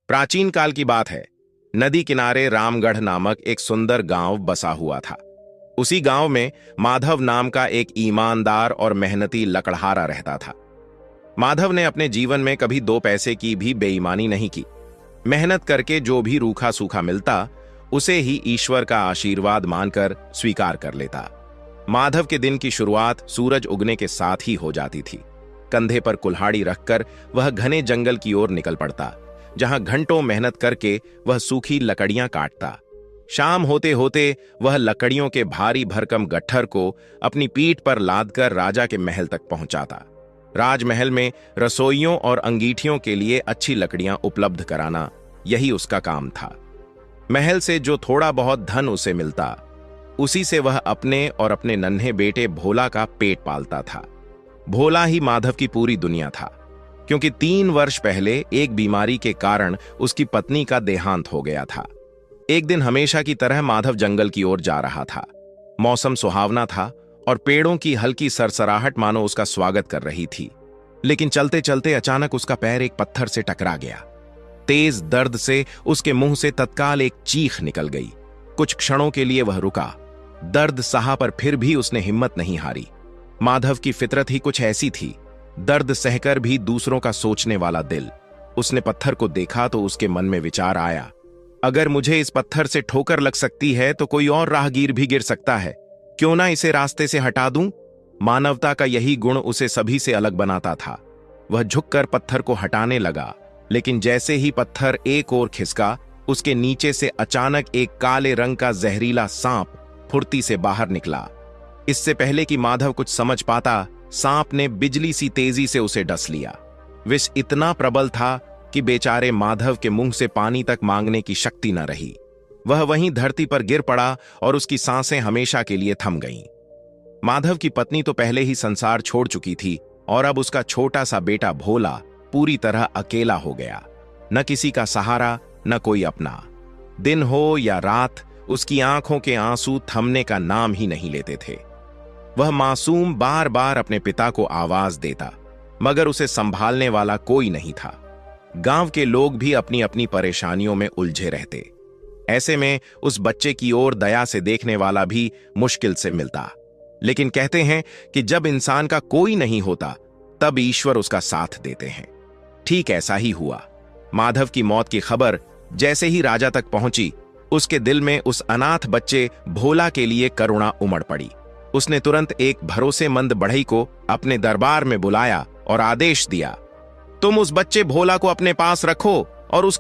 प्राचीन काल की बात है। नदी किनारे रामगढ़ नामक एक सुंदर गांव बसा हुआ था। उसी गांव में माधव नाम का एक ईमानदार और मेहनती लकड़हारा रहता था। माधव ने अपने जीवन में कभी दो पैसे की भी बेईमानी नहीं की। मेहनत करके जो भी रूखा सूखा मिलता उसे ही ईश्वर का आशीर्वाद मानकर स्वीकार कर लेता। माधव के दिन की शुरुआत सूरज उगने के साथ ही हो जाती थी। कंधे पर कुल्हाड़ी रखकर वह घने जंगल की ओर निकल पड़ता, जहां घंटों मेहनत करके वह सूखी लकड़ियां काटता। शाम होते होते वह लकड़ियों के भारी भरकम गट्ठर को अपनी पीठ पर लादकर राजा के महल तक पहुंचाता। राजमहल में रसोइयों और अंगीठियों के लिए अच्छी लकड़ियां उपलब्ध कराना यही उसका काम था। महल से जो थोड़ा बहुत धन उसे मिलता, उसी से वह अपने और अपने नन्हे बेटे भोला का पेट पालता था। भोला ही माधव की पूरी दुनिया था, क्योंकि 3 वर्ष पहले एक बीमारी के कारण उसकी पत्नी का देहांत हो गया था। एक दिन हमेशा की तरह माधव जंगल की ओर जा रहा था। मौसम सुहावना था और पेड़ों की हल्की सरसराहट मानो उसका स्वागत कर रही थी। लेकिन चलते चलते अचानक उसका पैर एक पत्थर से टकरा गया। तेज दर्द से उसके मुंह से तत्काल एक चीख निकल गई। कुछ क्षणों के लिए वह रुका। दर्द सहा, पर फिर भी उसने हिम्मत नहीं हारी। माधव की फितरत ही कुछ ऐसी थी, दर्द सहकर भी दूसरों का सोचने वाला दिल। उसने पत्थर को देखा तो उसके मन में विचार आया, अगर मुझे इस पत्थर से ठोकर लग सकती है तो कोई और राहगीर भी गिर सकता है। क्यों ना इसे रास्ते से हटा दूं? मानवता का यही गुण उसे सभी से अलग बनाता था। वह झुककर पत्थर को हटाने लगा, लेकिन जैसे ही पत्थर एक ओर खिसका, उसके नीचे से अचानक एक काले रंग का जहरीला सांप फुर्ती से बाहर निकला। इससे पहले कि माधव कुछ समझ पाता, सांप ने बिजली सी तेजी से उसे डस लिया। विष इतना प्रबल था कि बेचारे माधव के मुंह से पानी तक मांगने की शक्ति न रही। वह वहीं धरती पर गिर पड़ा और उसकी सांसें हमेशा के लिए थम गईं। माधव की पत्नी तो पहले ही संसार छोड़ चुकी थी और अब उसका छोटा सा बेटा भोला पूरी तरह अकेला हो गया। न किसी का सहारा, न कोई अपना। दिन हो या रात, उसकी आंखों के आंसू थमने का नाम ही नहीं लेते थे। वह मासूम बार बार अपने पिता को आवाज देता, मगर उसे संभालने वाला कोई नहीं था। गांव के लोग भी अपनी अपनी परेशानियों में उलझे रहते। ऐसे में उस बच्चे की ओर दया से देखने वाला भी मुश्किल से मिलता। लेकिन कहते हैं कि जब इंसान का कोई नहीं होता, तब ईश्वर उसका साथ देते हैं। ठीक ऐसा ही हुआ। माधव की मौत की खबर जैसे ही राजा तक पहुंची, उसके दिल में उस अनाथ बच्चे भोला के लिए करुणा उमड़ पड़ी। उसने तुरंत एक भरोसेमंद बढ़ई को अपने दरबार में बुलाया और आदेश दिया, तुम उस बच्चे भोला को अपने पास रखो और उस